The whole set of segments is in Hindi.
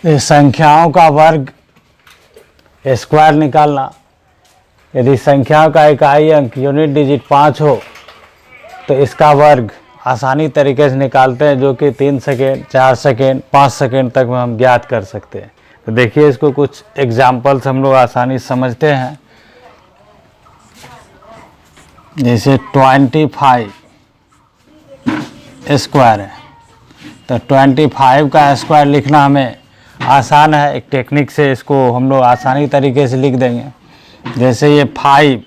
इस संख्याओं का वर्ग स्क्वायर निकालना। यदि संख्याओं का इकाई अंक यूनिट डिजिट 5 हो तो इसका वर्ग आसानी तरीके से निकालते हैं, जो कि 3 सेकेंड, 4 सेकेंड, 5 सेकेंड तक में हम ज्ञात कर सकते हैं। तो देखिए, इसको कुछ एग्जाम्पल्स हम लोग आसानी से समझते हैं। जैसे 25 स्क्वायर है, तो 25 का स्क्वायर लिखना हमें आसान है। एक टेक्निक से इसको हम लोग आसानी तरीके से लिख देंगे। जैसे ये 5,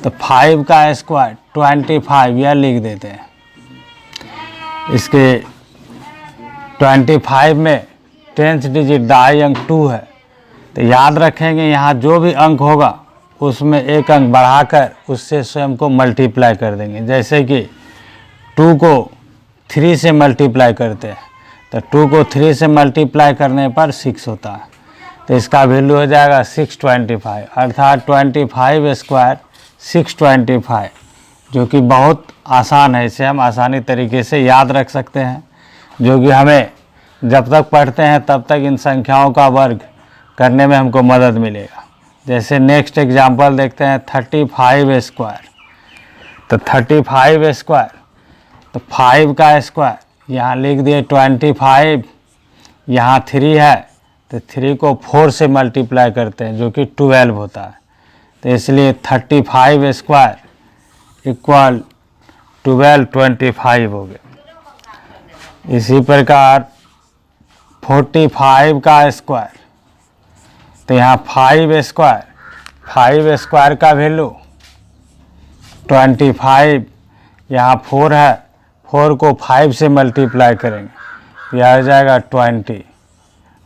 तो 5 का स्क्वायर 25 यह लिख देते हैं। इसके 25 में 10th डिजिट दाई अंक 2 है, तो याद रखेंगे यहाँ जो भी अंक होगा उसमें एक अंक बढ़ाकर उससे स्वयं को मल्टीप्लाई कर देंगे। जैसे कि 2 को 3 से मल्टीप्लाई करते हैं, तो 2 को 3 से मल्टीप्लाई करने पर 6 होता है, तो इसका वैल्यू हो जाएगा 625, अर्थात 25 स्क्वायर 625, जो कि बहुत आसान है। इसे हम आसानी तरीके से याद रख सकते हैं, जो कि हमें जब तक पढ़ते हैं तब तक इन संख्याओं का वर्ग करने में हमको मदद मिलेगा। जैसे नेक्स्ट एग्जांपल देखते हैं 35 स्क्वायर। तो 35 स्क्वायर, तो 5 का स्क्वायर यहाँ लिख दिए 25, यहाँ 3 है, तो 3 को 4 से मल्टीप्लाई करते हैं, जो कि 12 होता है। तो इसलिए 35 स्क्वायर इक्वल 1225 हो गया। इसी प्रकार 45 का स्क्वायर, तो यहाँ 5 स्क्वायर का वैल्यू 25, यहाँ 4 है, 4 को 5 से मल्टीप्लाई करेंगे, यह आ जाएगा 20,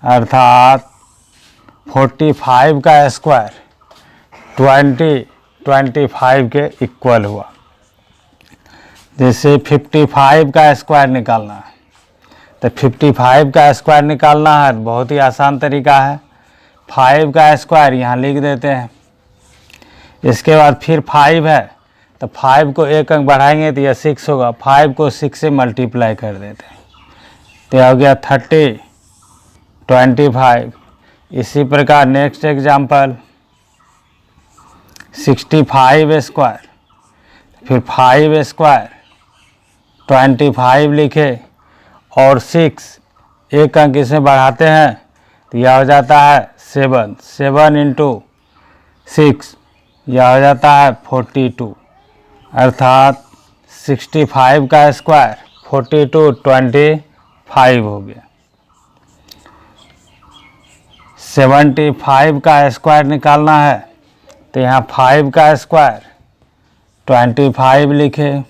अर्थात 45 का स्क्वायर 25 के इक्वल हुआ। जैसे 55 का स्क्वायर निकालना है, तो 55 का स्क्वायर निकालना है, बहुत ही आसान तरीका है। 5 का स्क्वायर यहाँ लिख देते हैं। इसके बाद फिर 5 है, तो 5 को एक अंक बढ़ाएंगे तो यह 6 होगा, 5 को 6 से मल्टीप्लाई कर देते हैं, तो हो गया 30, 25। इसी प्रकार नेक्स्ट एग्जाम्पल 65 स्क्वायर, फिर 5 स्क्वायर 25 लिखे और 6 एक अंक इसमें बढ़ाते हैं, तो यह हो जाता है 7, 7 इंटू 6 यह हो जाता है 42, अर्थात 65 का स्क्वायर 42 25 हो गया। 75 का स्क्वायर निकालना है, तो यहाँ 5 का स्क्वायर 25 लिखे,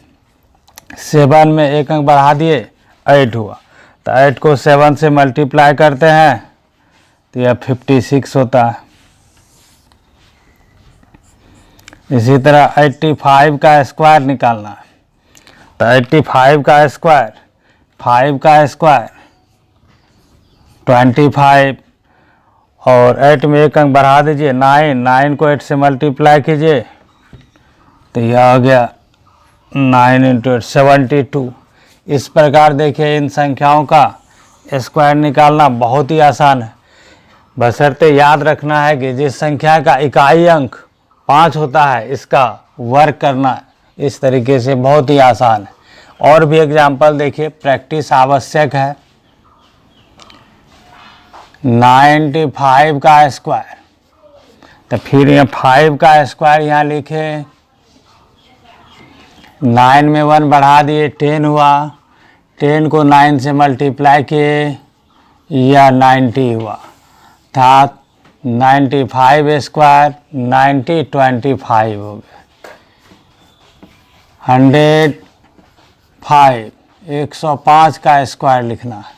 7 में एक अंक बढ़ा दिए 8 हुआ, तो 8 को 7 से मल्टीप्लाई करते हैं, तो यह 56 होता है। इसी तरह 85 का स्क्वायर निकालना है, तो 85 का स्क्वायर 5 का स्क्वायर 25 और 8 में एक अंक बढ़ा दीजिए 9, 9 को 8 से मल्टीप्लाई कीजिए, तो यह हो गया 9 इंटू 72। इस प्रकार देखिए, इन संख्याओं का स्क्वायर निकालना बहुत ही आसान है, बशर्ते याद रखना है कि जिस संख्या का इकाई अंक 5 होता है इसका वर्ग करना इस तरीके से बहुत ही आसान है। और भी एग्जाम्पल देखिए, प्रैक्टिस आवश्यक है। 95 का स्क्वायर, तो फिर ये 5 का स्क्वायर यहाँ लिखे, 9 में 1 बढ़ा दिए 10 हुआ, 10 को 9 से मल्टीप्लाई किए, यह 90 हुआ, अर्थात 95 स्क्वायर 90 25 हो गया। 105, 105 का स्क्वायर लिखना है,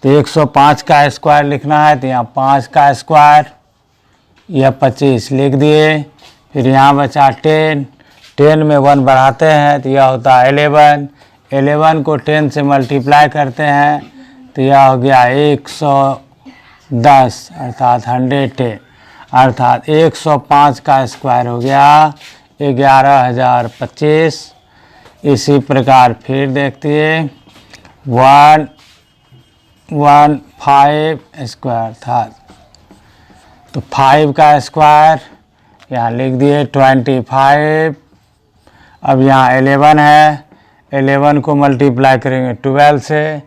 तो 105 का स्क्वायर लिखना है, तो यहाँ 5 का स्क्वायर यह 25 लिख दिए, फिर यहाँ बचा 10, 10 में 1 बढ़ाते हैं तो यह होता है 11, 11 को 10 से मल्टीप्लाई करते हैं, तो यह हो गया 110, अर्थात 110, अर्थात 105 का स्क्वायर हो गया 11,025। इसी प्रकार फिर देखते हैं 115 5 स्क्वायर था, तो 5 का स्क्वायर यहाँ लिख दिए 25। अब यहाँ 11 है, 11 को मल्टीप्लाई करेंगे 12 से,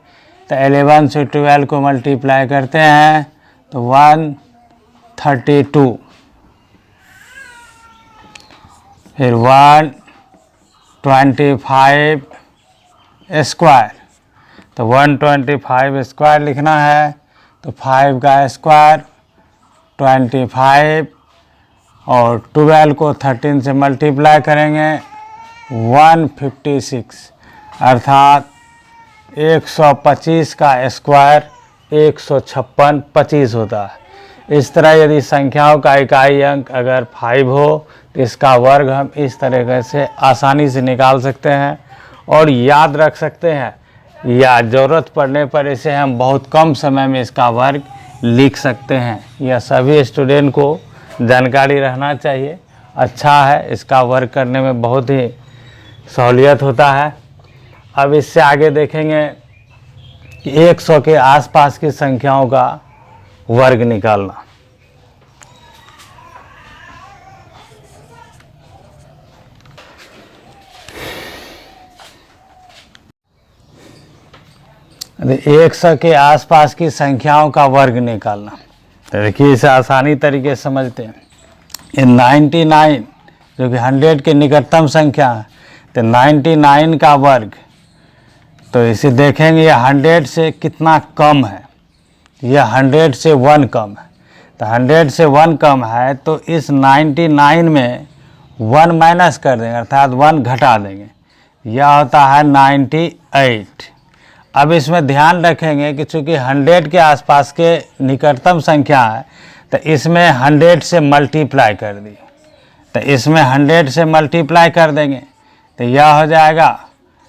तो 11 से 12 को मल्टीप्लाई करते हैं तो 132, फिर 125 स्क्वायर, तो 125 स्क्वायर लिखना है, तो 5 का स्क्वायर 25 और 12 को 13 से मल्टीप्लाई करेंगे 156, अर्थात 125 का स्क्वायर 156 25 होता है। इस तरह यदि संख्याओं का इकाई अंक अगर 5 हो तो इसका वर्ग हम इस तरीके से आसानी से निकाल सकते हैं और याद रख सकते हैं, या ज़रूरत पड़ने पर इसे हम बहुत कम समय में इसका वर्ग लिख सकते हैं। यह सभी स्टूडेंट को जानकारी रहना चाहिए, अच्छा है, इसका वर्ग करने में बहुत ही सहूलियत होता है। अब इससे आगे देखेंगे कि 100 के आसपास की संख्याओं का वर्ग निकालना। यदि 100 के आसपास की संख्याओं का वर्ग निकालना, तो देखिए इसे आसानी तरीके से समझते हैं। ये 99 जो कि 100 के निकटतम संख्या है, तो 99 का वर्ग, तो इसे देखेंगे यह 100 से कितना कम है, यह 100 से 1 कम है, तो 100 से 1 कम है तो इस 99 में 1 माइनस कर देंगे, अर्थात 1 घटा देंगे, यह होता है 98। अब इसमें ध्यान रखेंगे कि चूँकि 100 के आसपास के निकटतम संख्या है तो इसमें 100 से मल्टीप्लाई कर दिए, तो इसमें 100 से मल्टीप्लाई कर देंगे तो यह हो जाएगा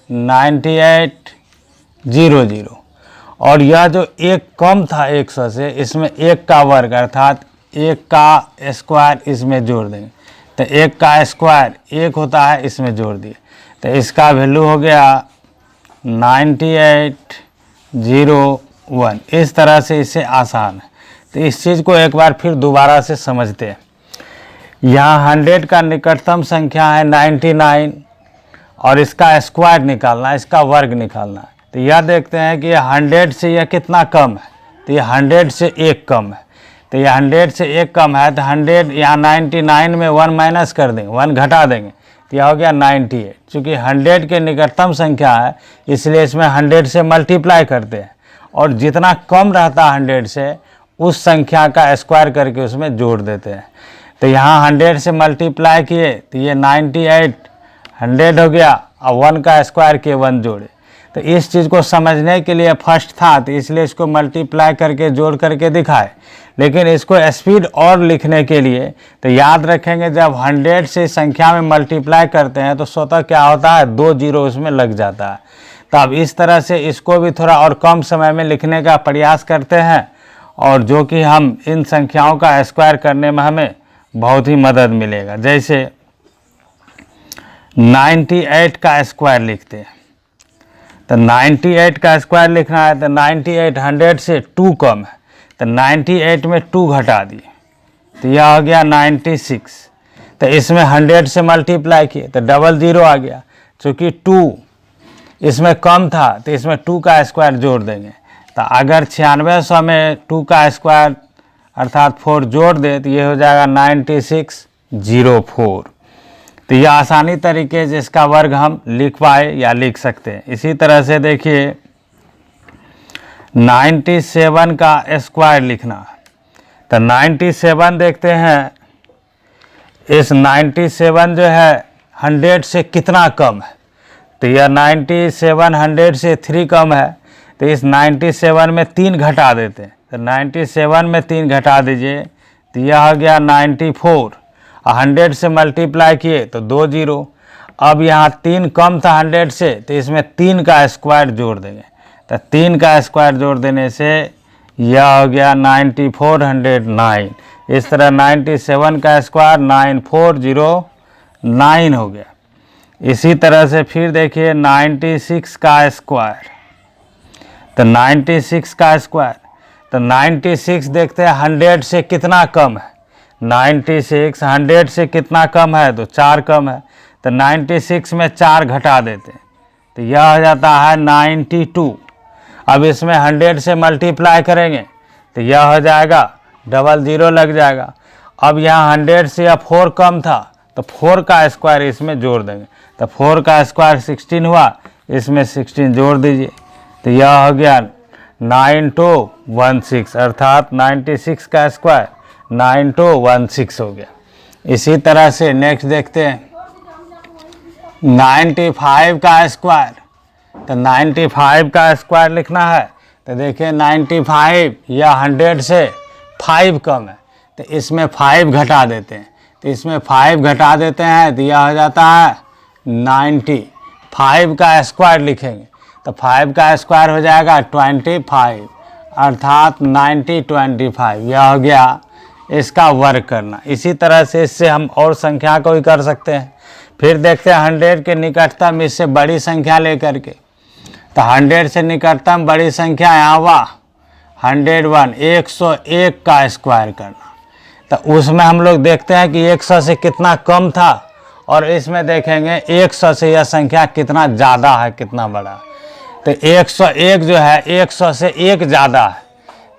9800, और यह जो एक कम था 100 से, इसमें 1 का वर्ग अर्थात 1 का स्क्वायर इसमें जोड़ देंगे, तो 1 का स्क्वायर 1 होता है, इसमें जोड़ दिए, तो इसका वैल्यू हो गया 9801। इस तरह से इसे आसान है। तो इस चीज़ को एक बार फिर दोबारा से समझते हैं। यहाँ 100 का निकटतम संख्या है 99 और इसका स्क्वायर निकालना है, इसका वर्ग निकालना है। तो यह देखते हैं कि यह 100 से यह कितना कम है, तो यह 100 से 1 कम है, तो यह 100 से 1 कम है, तो 100 यहाँ 99 में 1 माइनस कर देंगे, 1 घटा देंगे, तो यह हो गया 98। चूँकि 100 के निकटतम संख्या है इसलिए इसमें 100 से मल्टीप्लाई करते हैं और जितना कम रहता है 100 से उस संख्या का स्क्वायर करके उसमें जोड़ देते हैं। तो यहाँ 100 से मल्टीप्लाई किए तो ये 98 100 हो गया और 1 का स्क्वायर के 1 जोड़े। तो इस चीज़ को समझने के लिए फर्स्ट था तो इसलिए इसको मल्टीप्लाई करके जोड़ करके दिखाए, लेकिन इसको स्पीड और लिखने के लिए तो याद रखेंगे जब 100 से संख्या में मल्टीप्लाई करते हैं तो स्वतः क्या होता है 2 जीरो उसमें लग जाता है। तो अब इस तरह से इसको भी थोड़ा और कम समय में लिखने का प्रयास करते हैं और जो कि हम इन संख्याओं का स्क्वायर करने में हमें बहुत ही मदद मिलेगा। जैसे 98 का स्क्वायर लिखते हैं, तो 98 का स्क्वायर लिखना है तो 98 100 से 2 कम है, तो 98 में 2 घटा दिए तो यह हो गया 96। तो इसमें 100 से मल्टीप्लाई किए तो 00 आ गया, चूँकि 2 इसमें कम था तो इसमें 2 का स्क्वायर जोड़ देंगे। तो अगर 9600 में 2 का स्क्वायर अर्थात 4 जोड़ दे तो ये हो जाएगा 9604। तो यह आसानी तरीके से इसका वर्ग हम लिख पाए या लिख सकते हैं। इसी तरह से देखिए 97 का स्क्वायर लिखना, तो 97 देखते हैं, इस 97 जो है 100 से कितना कम है, तो यह 97 100 से 3 कम है, तो इस 97 में 3 घटा देते हैं, तो 97 में 3 घटा दीजिए तो यह हो गया 94। 100 से मल्टीप्लाई किए तो 2 जीरो। अब यहाँ 3 कम था 100 से तो इसमें 3 का स्क्वायर जोड़ देंगे, तो 3 का स्क्वायर जोड़ देने से यह हो गया 9409। इस तरह 97 का स्क्वायर 9409 हो गया। इसी तरह से फिर देखिए 96 का स्क्वायर, तो 96 का स्क्वायर तो 96 देखते हैं 100 से कितना कम है। 96 100 से कितना कम है, तो 4 कम है। तो 96 में 4 घटा देते हैं तो यह हो जाता है 92। अब इसमें 100 से मल्टीप्लाई करेंगे तो यह हो जाएगा 00 लग जाएगा। अब यहाँ 100 से या 4 कम था तो 4 का स्क्वायर इसमें जोड़ देंगे, तो 4 का स्क्वायर 16 हुआ, इसमें 16 जोड़ दीजिए तो यह हो गया 9216, अर्थात 96 का स्क्वायर 9216 हो गया। इसी तरह से नेक्स्ट देखते हैं 95 का स्क्वायर। तो 95 का स्क्वायर लिखना है तो देखिए 95 या 100 से 5 कम है तो इसमें 5 घटा देते हैं, तो इसमें 5 घटा देते हैं तो यह हो जाता है 90। 5 का स्क्वायर लिखेंगे तो 5 का स्क्वायर हो जाएगा 25, अर्थात 9025। यह हो गया इसका वर्क करना। इसी तरह से इससे हम और संख्या को भी कर सकते हैं। फिर देखते हैं 100 के निकटतम इससे बड़ी संख्या लेकर के, तो 100 से निकटतम बड़ी संख्या यहाँ हुआ 101, 101 का स्क्वायर करना। तो उसमें हम लोग देखते हैं कि 100 से कितना कम था और इसमें देखेंगे 100 से यह संख्या कितना ज़्यादा है, कितना बड़ा। तो 101 जो है 100 से 1 ज़्यादा है,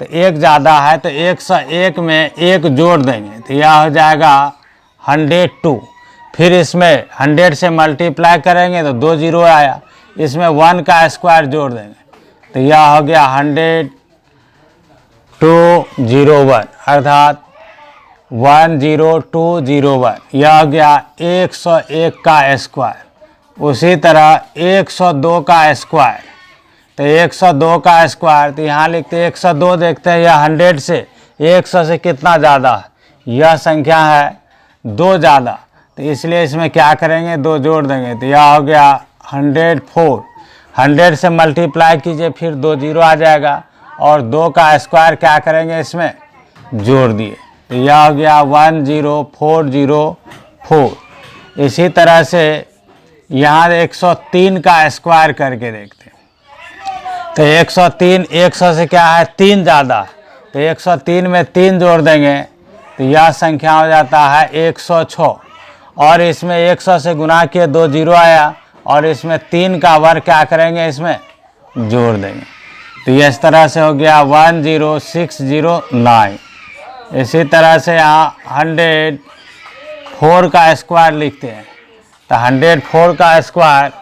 तो 1 ज़्यादा है तो 101 में 1 जोड़ देंगे तो यह हो जाएगा 102। फिर इसमें 100 से मल्टीप्लाई करेंगे तो 2 0 आया, इसमें 1 का स्क्वायर जोड़ देंगे तो यह हो गया 10201, अर्थात 10201। यह हो गया 101 का स्क्वायर। उसी तरह 102 का स्क्वायर, तो 102 का स्क्वायर तो यहाँ लिखते हैं 102, देखते हैं यह 100 से 100 से कितना ज़्यादा है, यह संख्या है 2 ज़्यादा, तो इसलिए इसमें क्या करेंगे 2 जोड़ देंगे तो यह हो गया 104। 100 से मल्टीप्लाई कीजिए फिर 2 0 आ जाएगा और 2 का स्क्वायर क्या करेंगे इसमें जोड़ दिए तो यह हो गया 10404। इसी तरह से यहाँ 103 का स्क्वायर करके देखते हैं तो 103, 100 से क्या है 3 ज़्यादा है, तो 103 में 3 जोड़ देंगे तो यह संख्या हो जाता है 106। और इसमें 100 से गुना किए 2 0 आया और इसमें 3 का वर्ग क्या करेंगे इसमें जोड़ देंगे तो ये इस तरह से हो गया 10609। इसी तरह से यहाँ 104 का स्क्वायर लिखते हैं तो 104 का स्क्वायर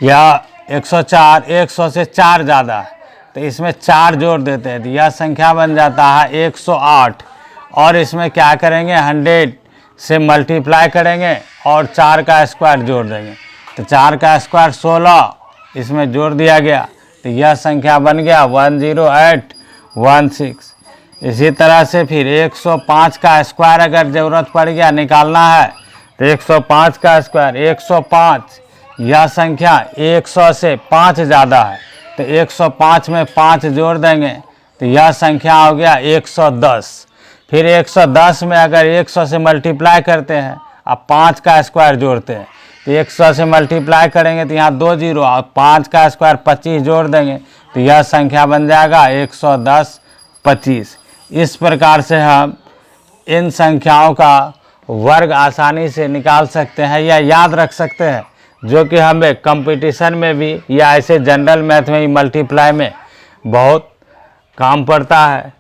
या 104, 100 से 4 ज़्यादा है तो इसमें 4 जोड़ देते हैं तो यह संख्या बन जाता है 108। और इसमें क्या करेंगे 100 से मल्टीप्लाई करेंगे और 4 का स्क्वायर जोड़ देंगे तो 4 का स्क्वायर 16, इसमें जोड़ दिया गया तो यह संख्या बन गया 10816। इसी तरह से फिर 105 का स्क्वायर अगर ज़रूरत पड़ गया निकालना है तो 105 का स्क्वायर 105, यह संख्या 100 से 5 ज़्यादा है तो 105 में 5 जोड़ देंगे तो यह संख्या हो गया 110। फिर 110 में अगर 100 से मल्टीप्लाई करते हैं अब 5 का स्क्वायर जोड़ते हैं तो 100 से मल्टीप्लाई करेंगे तो यहाँ 2 0 और 5 का स्क्वायर 25 जोड़ देंगे तो यह संख्या बन जाएगा 110 25। इस प्रकार से हम इन संख्याओं का वर्ग आसानी से निकाल सकते हैं या याद रख सकते हैं, जो कि हमें कंपटीशन में भी या ऐसे जनरल मैथ में ही मल्टीप्लाई में बहुत काम पड़ता है।